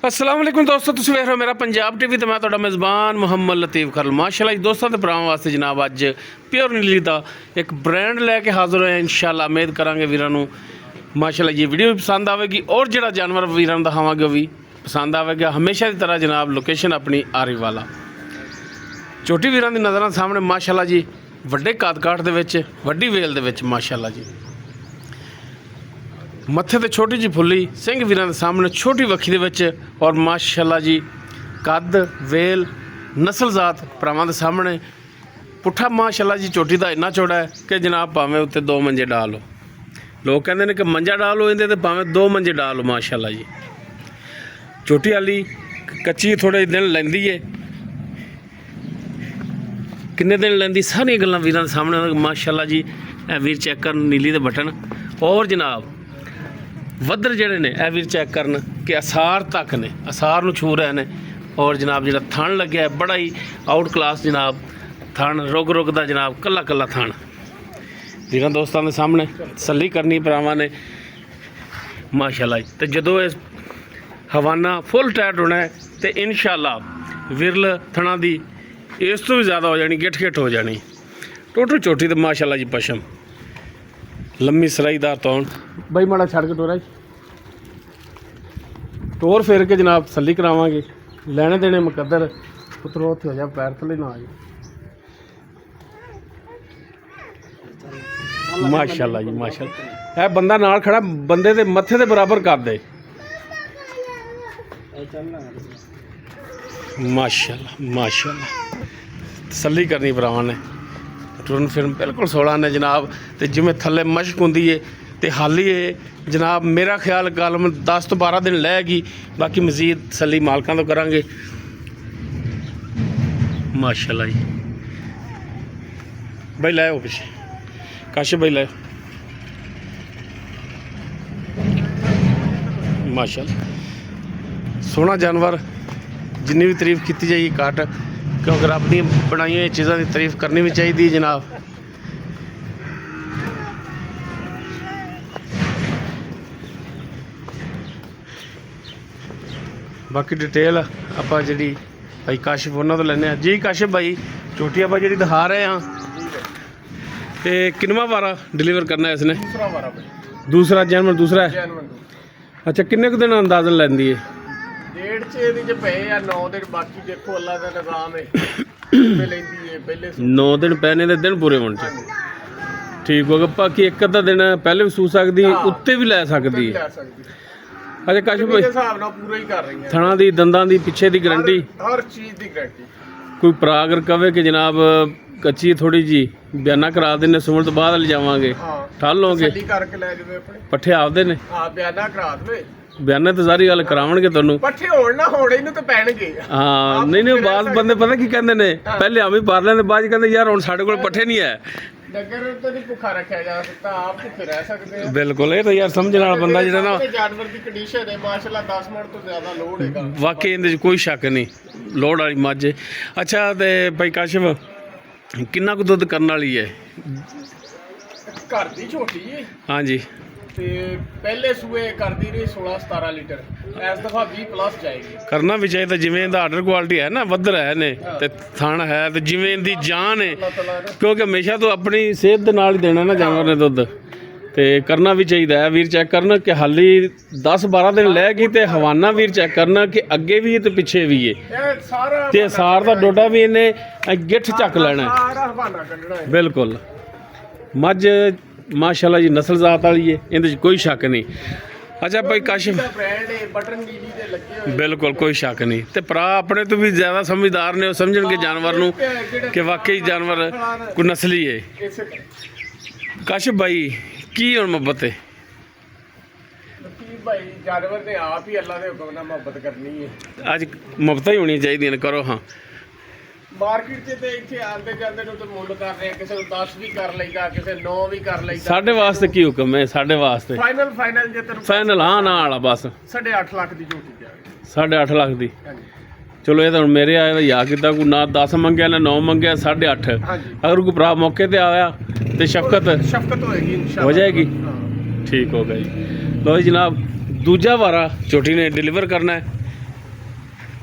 अस्सलाम वालेकुम दोस्तों, तुसीं वेख रहे हो मेरा पंजाब टीवी तो मैं तुहाडा मेज़बान मुहम्मद लतीफ़ खरल। माशाअल्लाह जी दोस्तों ते भरावां वास्ते जनाब अज प्योर नीली दा एक ब्रांड लैके हाज़र होए इंशाअल्लाह। उम्मीद करांगे वीरां नूं माशाअल्लाह ये वीडियो भी पसंद आवेगी और जिहड़ा जानवर वीरां नूं दिखावांगे वो भी पसंद आवेगा। हमेशा की तरह जनाब लोकेशन अपनी आरीवाला छोटी वीरां दी नज़रां सामने माशाअल्लाह जी वड्डे कादकाठ दे विच वड्डी वेल दे विच माशाअल्लाह जी मत्थे ते छोटी जी फुल्ली सिंह वीरां दे सामने छोटी वक्खी दे विच और माशाअल्लाह जी कद वेल नस्ल जात भरावां दे सामने पुट्ठा माशाअल्लाह जी चोटी दा इन्ना चौड़ा है कि जनाब भावें उत्ते दो मंजे डालो। लोग कहंदे ने कि मंजा डालो इहदे ते भावें दो मंजे डालो। माशाअल्लाह जी चोटी वाली कच्ची थोड़े दिन लैंदी है, किन्ने दिन लैंदी सारियां गल्लां वीरां दे सामने माशाअल्लाह जी। वीर चेक कर नीली दे बटन और जनाब वधर जड़े ने वीर चेक करन कि असार तक ने असार नूं छू रहे हैं। और जनाब जो थण लग्या है बड़ा ही आउट क्लास जनाब थण रुग रुग दा जनाब कला कला थण वीरां दोस्तां दे सामने तसल्ली करनी भरावां ने माशाअल्लाह। तो जदों इस हवाना फुल टाइट होना है तो इंशाअल्लाह विरल थणा दी इस तो भी ज़्यादा हो जानी गिठ गिठ हो जानी। टोटल चोटी तो माशाअल्लाह जी पशम लम्मी सराईदार तौन बई माड़ा छड़ के टोरा टोर फेर के जनाब तसल्ली करावांगे। लैने देने मुकद्दर पुत्रो उत्थे हो जा पैर थले ना आ जाए। माशाअल्लाह जी माशाअल्लाह है बंदा नाल खड़ा बंदे दे मत्थे दे बराबर कर दे। माशाअल्लाह माशाअल्लाह तसल्ली करनी भरावां ने टुरन फिरन बिल्कुल 16 ने जनाब। तो जिमें थले मशक होंदी है तो हाली है जनाब मेरा ख्याल कलम 10 तो 12 दिन लैगी। बाकी मजीद तसल्ली मालकां तो करांगे माशाअल्लाह जी। भाई लाओ पिछे काशिफ भाई लाओ माशाअल्लाह सोहना जानवर जिन्नी भी तारीफ की जाएगी घट क्योंकि रब दी बनाई हुई चीज़ों की तारीफ करनी भी चाहिए जनाब। बाकी डिटेल आप जी भाई काशिफ उन्होंने तो लेने जी। काशिफ भाई चोटी आप जी दिखा रहे हैं तो किनवा वारा डिलीवर करना है इसने? दूसरा जानवर दूसरा है। अच्छा किन्ने कुछ दिन अंदाजन लैंदी है? 9 दिन पहने दे दिन पूरे होने ठीक होगा। बाकी एक अद्धा दिन पहले भी सू सकती उत्ते भी लै सकती है। अच्छा काशिफ भाई थणा दी दंदां दी पिछे दी गारंटी हर चीज़ दी गारंटी कोई भरा अगर कहे कि जनाब कच्ची थोड़ी जी बयाना करा देने सुमन तो बाद ले जावांगे ठल लोगे पट्ठे आपदे ने बयाना तो सारी गल करावणगे तुहानू पट्ठे होण ना होण इहनूं ते पैणगे। हाँ नहीं नहीं बात बंदे पता की कहंदे ने पहले आवी पार लैंदे बाद कहंदे यार हुण साडे कोल पट्ठे नहीं है। डंगर तो नहीं भुखा रखा जा सकता आप भुखे रह सकते हैं। बिल्कुल ये तो यार समझण वाला बंदा जिहड़ा ना जानवर की कंडीशन है माशाअल्लाह 10 मिनट तो ज़्यादा लोड है वाकई इहदे च कोई शक नहीं लोड वाली मੱਝ है। अच्छा ते भाई काशिफ किन्ना कुछ दुध करने वाली है? घर दी छोटी है हाँ जी ते पहले सूए करती रही 16-17 लीटर इस दफा 20+ जाएगी। करना भी चाहिए जिमें इहदा आर्डर क्वालिटी है ना वधर है ने ते थण है ते जिमें इहदी जान है क्योंकि हमेशा तो अपनी सेहत दे नाल ही देना ना जानवर ने दुध ते करना भी चाहिए है। वीर चेक करना कि हाली 10-12 दिन लैगी तो हवाना वीर चेक करना कि अगे भी है तो पिछे भी है ते सार का डोडा भी इन्हें गिठ चक लेना बिल्कुल। मੱਝ माशाअल्लाह जी नस्ल जात वाली है इहदे कोई शक नहीं। अच्छा भाई काशिफ बिल्कुल कोई शक नहीं तो भरा अपने तो भी ज़्यादा समझदार ने समझणगे जानवर नूं कि वाकई जानवर कोई नस्ली है। काशिफ भाई की हुण मुहब्बत है भाई जानवर ने आप ही अल्लाह के हुक्म नाल मुहब्बत करनी है। अज मुहब्बत ही होनी चाहिए करो। हाँ मार्केट ते इत्थे आंदे जांदे नु तो मुੱਲ कर रहे हैं किसी को 10 भी कर लेगा किसी 9 भी कर लेगा। साडे वास्ते की हुक्म है? साडे वास्ते फाइनल जे तेरे फाइनल हाँ ना वाला बस 8.5 लाख दी झोटी जाए 8.5 लाख दी। चलो ये तो मेरे आए या किता कोई ना 10 मंगया ना 9 मंगया 8.5 अगर कोई भरा मौके ते आया तो शफकत होएगी हो जाएगी। ठीक हो गई। लो जनाब दूजा वारा चोटी ने डिलीवर करना है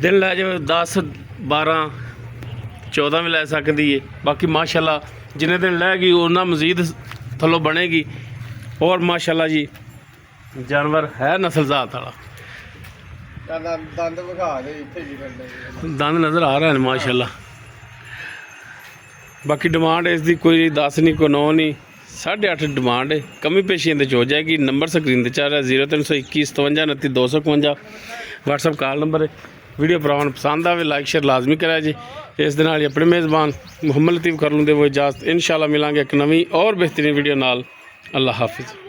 ਦਿਨ ਲੈ ਜਾਵੇ 10 12 14 ਵੀ ਲੈ ਸਕਦੀ ਹੈ। ਬਾਕੀ ਮਾਸ਼ਾਅੱਲਾ ਜਿੰਨੇ ਦਿਨ ਲੈ ਗਈ ਉਹਨਾਂ ਮਜ਼ੀਦ ਥੱਲੋਂ ਬਣੇਗੀ। ਔਰ ਮਾਸ਼ਾਅੱਲਾ ਜੀ ਜਾਨਵਰ ਹੈ ਨਸਲ ਜ਼ਾਤ ਵਾਲਾ। ਦੰਦ ਵਿਖਾ ਦੇ ਇੱਥੇ ਜੀ ਕਰਦੇ ਦੰਦ ਨਜ਼ਰ ਆ ਰਹੇ ਨੇ ਮਾਸ਼ਾਅੱਲਾ। ਬਾਕੀ ਡਿਮਾਂਡ ਇਸ ਦੀ ਕੋਈ 10 ਨਹੀਂ ਕੋਈ 9 ਨਹੀਂ 8.5 ਡਿਮਾਂਡ ਹੈ। ਕਮੀ ਪੇਸ਼ੀ ਇਹਦੇ 'ਚ ਹੋ ਜਾਏਗੀ। ਨੰਬਰ ਸਕਰੀਨ ਤੇ ਚੱਲ ਰਿਹਾ 0321 57 29 251 WhatsApp ਕਾਲ ਨੰਬਰ ਹੈ। ਵੀਡੀਓ ਭਰਾਵਾਂ ਨੂੰ ਪਸੰਦ ਆਵੇ ਲਾਈਕ ਸ਼ੇਅਰ ਲਾਜ਼ਮੀ ਕਰਿਆ ਜੀ। ਇਸ ਦੇ ਨਾਲ ਹੀ ਆਪਣੇ ਮੇਜ਼ਬਾਨ ਮੁਹੰਮਦ ਲਤੀਫ ਕਰ ਲੂੰ ਦੇ ਉਹ ਇਜਾਜ਼ਤ। ਇਨਸ਼ਾਅੱਲਾ ਮਿਲਾਂਗੇ ਇੱਕ ਨਵੀਂ ਔਰ ਬਿਹਤਰੀਨ ਵੀਡੀਓ ਨਾਲ। ਅੱਲਾ ਹਾਫਿਜ਼।